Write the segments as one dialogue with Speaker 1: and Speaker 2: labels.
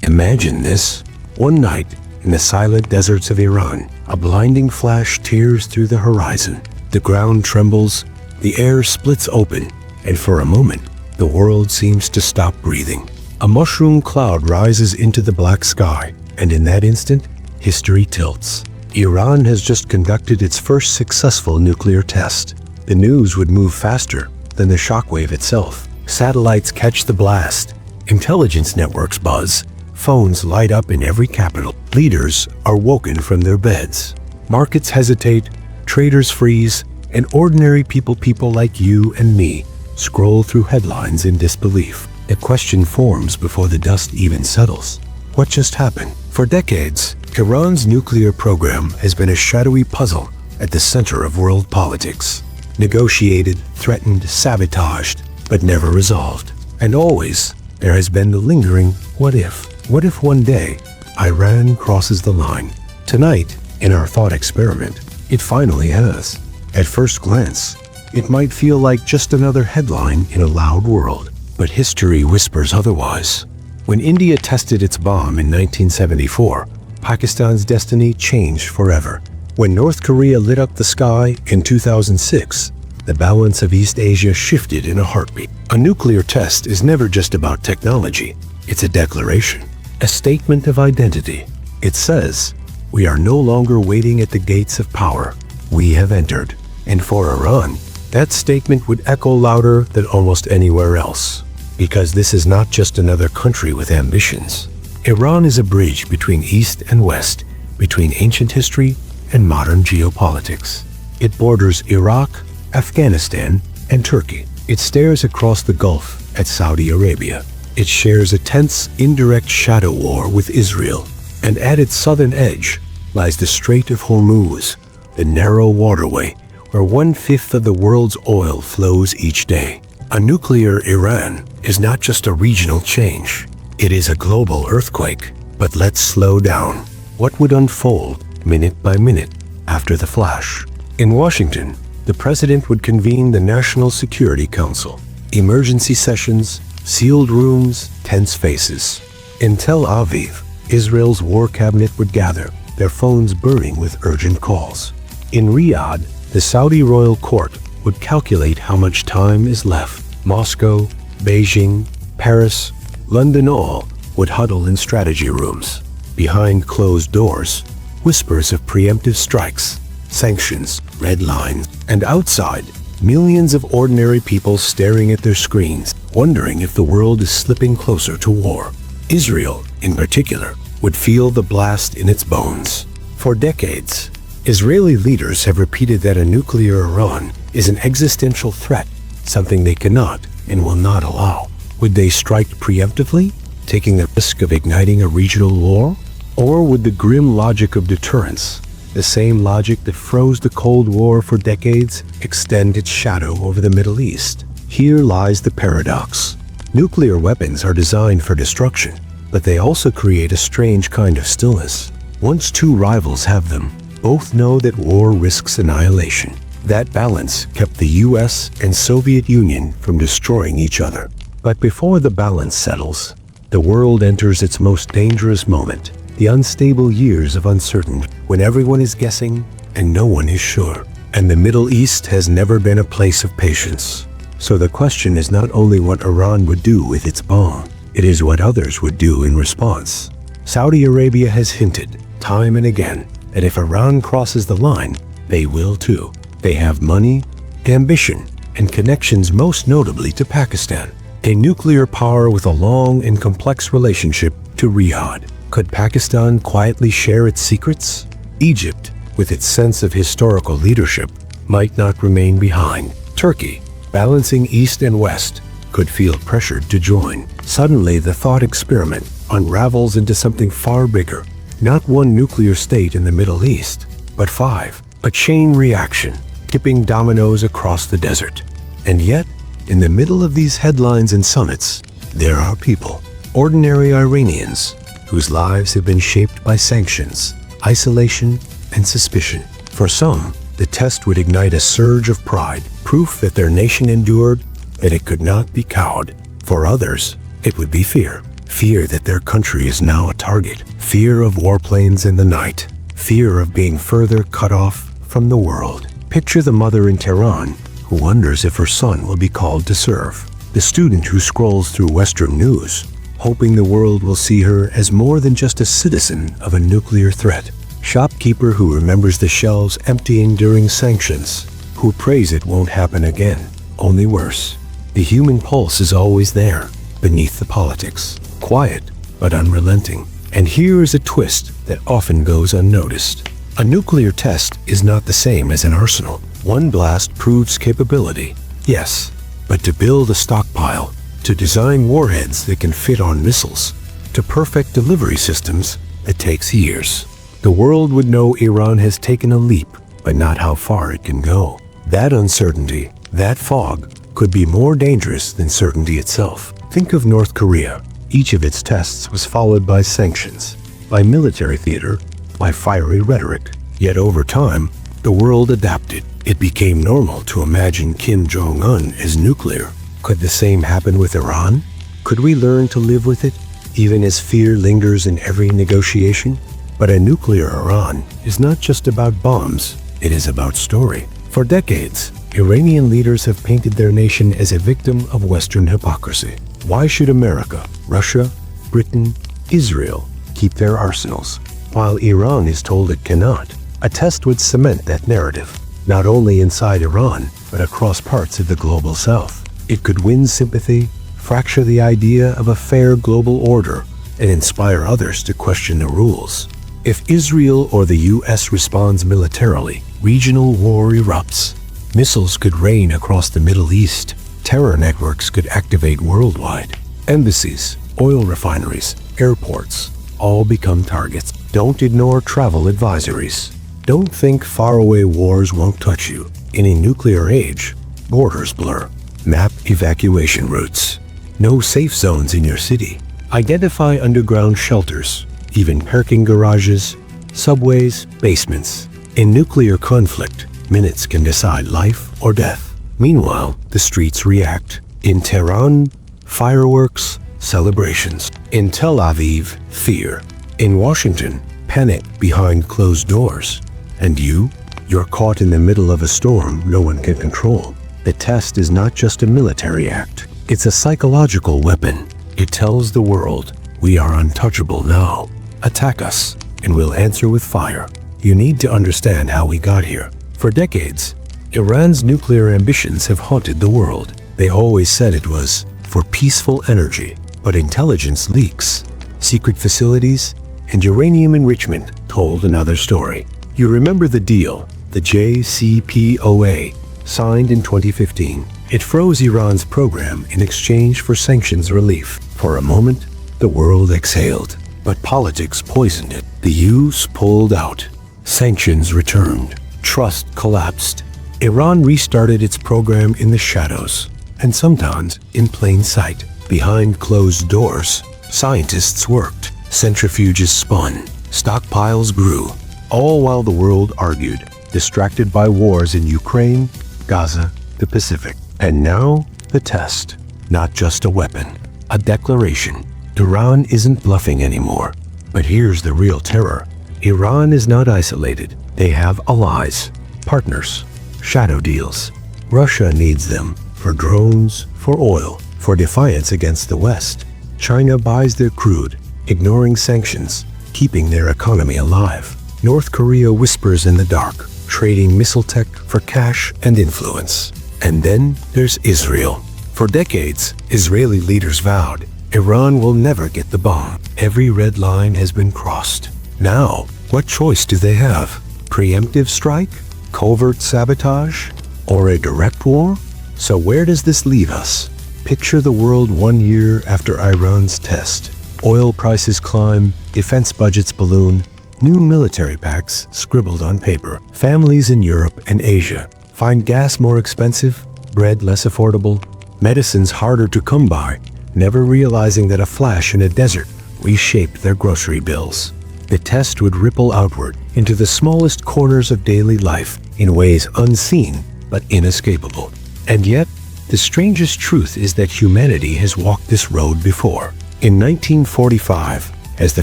Speaker 1: Imagine this. One night, in the silent deserts of Iran, a blinding flash tears through the horizon. The ground trembles, the air splits open, and for a moment, the world seems to stop breathing. A mushroom cloud rises into the black sky, and in that instant, history tilts. Iran has just conducted its first successful nuclear test. The news would move faster than the shockwave itself. Satellites catch the blast, intelligence networks buzz, phones light up in every capital. Leaders are woken from their beds. Markets hesitate, traders freeze, and ordinary people like you and me scroll through headlines in disbelief. A question forms before the dust even settles. What just happened? For decades, Iran's nuclear program has been a shadowy puzzle at the center of world politics. Negotiated, threatened, sabotaged, but never resolved. And always, there has been the lingering what if. What if one day, Iran crosses the line? Tonight, in our thought experiment, it finally has. At first glance, it might feel like just another headline in a loud world. But history whispers otherwise. When India tested its bomb in 1974, Pakistan's destiny changed forever. When North Korea lit up the sky in 2006, the balance of East Asia shifted in a heartbeat. A nuclear test is never just about technology. It's a declaration, a statement of identity. It says, we are no longer waiting at the gates of power. We have entered. And for Iran, that statement would echo louder than almost anywhere else. Because this is not just another country with ambitions. Iran is a bridge between East and West, between ancient history and modern geopolitics. It borders Iraq, Afghanistan, and Turkey. It stares across the Gulf at Saudi Arabia. It shares a tense, indirect shadow war with Israel. And at its southern edge lies the Strait of Hormuz, the narrow waterway where 1/5 of the world's oil flows each day. A nuclear Iran is not just a regional change. It is a global earthquake. But let's slow down. What would unfold minute by minute after the flash? In Washington, the president would convene the National Security Council. Emergency sessions, sealed rooms, tense faces. In Tel Aviv, Israel's war cabinet would gather, their phones burning with urgent calls. In Riyadh, the Saudi royal court would calculate how much time is left. Moscow, Beijing, Paris, London all would huddle in strategy rooms. Behind closed doors, whispers of preemptive strikes, sanctions, red lines, and outside, millions of ordinary people staring at their screens, wondering if the world is slipping closer to war. Israel, in particular, would feel the blast in its bones. For decades, Israeli leaders have repeated that a nuclear Iran is an existential threat, something they cannot and will not allow. Would they strike preemptively, taking the risk of igniting a regional war? Or would the grim logic of deterrence, the same logic that froze the Cold War for decades, extend its shadow over the Middle East? Here lies the paradox. Nuclear weapons are designed for destruction, but they also create a strange kind of stillness. Once two rivals have them, both know that war risks annihilation. That balance kept the US and Soviet Union from destroying each other. But before the balance settles, the world enters its most dangerous moment, the unstable years of uncertainty, when everyone is guessing and no one is sure. And the Middle East has never been a place of patience. So the question is not only what Iran would do with its bomb, it is what others would do in response. Saudi Arabia has hinted, time and again, that if Iran crosses the line, they will too. They have money, ambition, and connections, most notably to Pakistan, a nuclear power with a long and complex relationship to Riyadh. Could Pakistan quietly share its secrets? Egypt, with its sense of historical leadership, might not remain behind. Turkey, balancing East and West, could feel pressured to join. Suddenly, the thought experiment unravels into something far bigger. Not one nuclear state in the Middle East, but 5. A chain reaction, tipping dominoes across the desert. And yet, in the middle of these headlines and summits, there are people, ordinary Iranians, whose lives have been shaped by sanctions, isolation, and suspicion. For some, the test would ignite a surge of pride, proof that their nation endured, that it could not be cowed. For others, it would be fear. Fear that their country is now a target. Fear of warplanes in the night. Fear of being further cut off from the world. Picture the mother in Tehran who wonders if her son will be called to serve. The student who scrolls through Western news, hoping the world will see her as more than just a citizen of a nuclear threat. Shopkeeper who remembers the shelves emptying during sanctions, who prays it won't happen again, only worse. The human pulse is always there, beneath the politics, quiet but unrelenting. And here is a twist that often goes unnoticed. A nuclear test is not the same as an arsenal. One blast proves capability, yes, but to build a stockpile, to design warheads that can fit on missiles, to perfect delivery systems, it takes years. The world would know Iran has taken a leap, but not how far it can go. That uncertainty, that fog, could be more dangerous than certainty itself. Think of North Korea. Each of its tests was followed by sanctions, by military theater, by fiery rhetoric. Yet over time, the world adapted. It became normal to imagine Kim Jong-un as nuclear. Could the same happen with Iran? Could we learn to live with it, even as fear lingers in every negotiation? But a nuclear Iran is not just about bombs, it is about story. For decades, Iranian leaders have painted their nation as a victim of Western hypocrisy. Why should America, Russia, Britain, Israel keep their arsenals, while Iran is told it cannot? A test would cement that narrative, not only inside Iran, but across parts of the global south. It could win sympathy, fracture the idea of a fair global order, and inspire others to question the rules. If Israel or the US responds militarily, regional war erupts. Missiles could rain across the Middle East. Terror networks could activate worldwide. Embassies, oil refineries, airports, all become targets. Don't ignore travel advisories. Don't think faraway wars won't touch you. In a nuclear age, borders blur. Map evacuation routes. No safe zones in your city. Identify underground shelters, even parking garages, subways, basements. In nuclear conflict, minutes can decide life or death. Meanwhile, the streets react. In Tehran, fireworks, celebrations. In Tel Aviv, fear. In Washington, panic behind closed doors. And you're caught in the middle of a storm no one can control. The test is not just a military act. It's a psychological weapon. It tells the world, we are untouchable now. Attack us, and we'll answer with fire. You need to understand how we got here. For decades, Iran's nuclear ambitions have haunted the world. They always said it was for peaceful energy, but intelligence leaks, secret facilities, and uranium enrichment told another story. You remember the deal, the JCPOA, signed in 2015. It froze Iran's program in exchange for sanctions relief. For a moment, the world exhaled, but politics poisoned it. The US pulled out. Sanctions returned. Trust collapsed. Iran restarted its program in the shadows, and sometimes in plain sight. Behind closed doors, scientists worked, centrifuges spun, stockpiles grew, all while the world argued, distracted by wars in Ukraine, Gaza, the Pacific. And now, the test. Not just a weapon, a declaration. Iran isn't bluffing anymore. But here's the real terror. Iran is not isolated. They have allies, partners, shadow deals. Russia needs them for drones, for oil, for defiance against the West. China buys their crude, ignoring sanctions, keeping their economy alive. North Korea whispers in the dark, trading missile tech for cash and influence. And then there's Israel. For decades, Israeli leaders vowed, Iran will never get the bomb. Every red line has been crossed. Now, what choice do they have? Preemptive strike? Covert sabotage? Or a direct war? So where does this leave us? Picture the world 1 year after Iran's test. Oil prices climb, defense budgets balloon, new military pacts scribbled on paper. Families in Europe and Asia find gas more expensive, bread less affordable, medicines harder to come by, never realizing that a flash in a desert reshaped their grocery bills. The test would ripple outward into the smallest corners of daily life in ways unseen but inescapable. And yet, the strangest truth is that humanity has walked this road before. In 1945, as the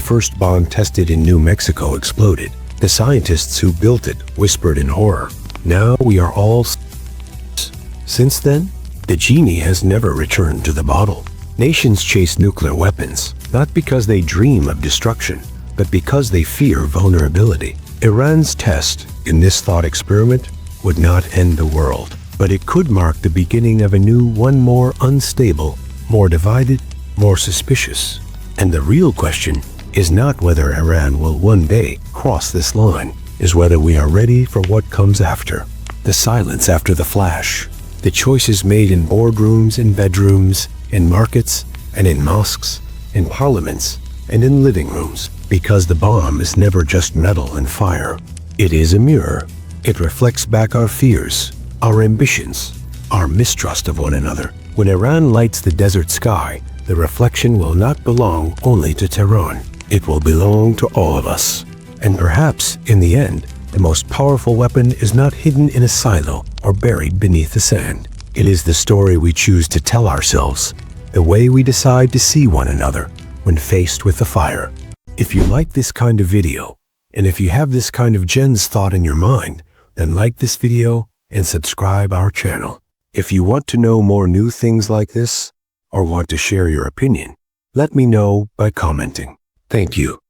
Speaker 1: first bomb tested in New Mexico exploded, the scientists who built it whispered in horror, "Now we are all..." Since then, the genie has never returned to the bottle. Nations chase nuclear weapons, not because they dream of destruction, but because they fear vulnerability. Iran's test in this thought experiment would not end the world, but it could mark the beginning of a new one, more unstable, more divided, more suspicious. And the real question is not whether Iran will one day cross this line, is whether we are ready for what comes after. The silence after the flash, the choices made in boardrooms, in bedrooms, in markets, and in mosques, in parliaments, and in living rooms, because the bomb is never just metal and fire. It is a mirror. It reflects back our fears, our ambitions, our mistrust of one another. When Iran lights the desert sky, the reflection will not belong only to Tehran. It will belong to all of us. And perhaps, in the end, the most powerful weapon is not hidden in a silo or buried beneath the sand. It is the story we choose to tell ourselves, the way we decide to see one another when faced with the fire. If you like this kind of video, and if you have this kind of GenZ thought in your mind, then like this video and subscribe our channel. If you want to know more new things like this, or want to share your opinion, let me know by commenting. Thank you.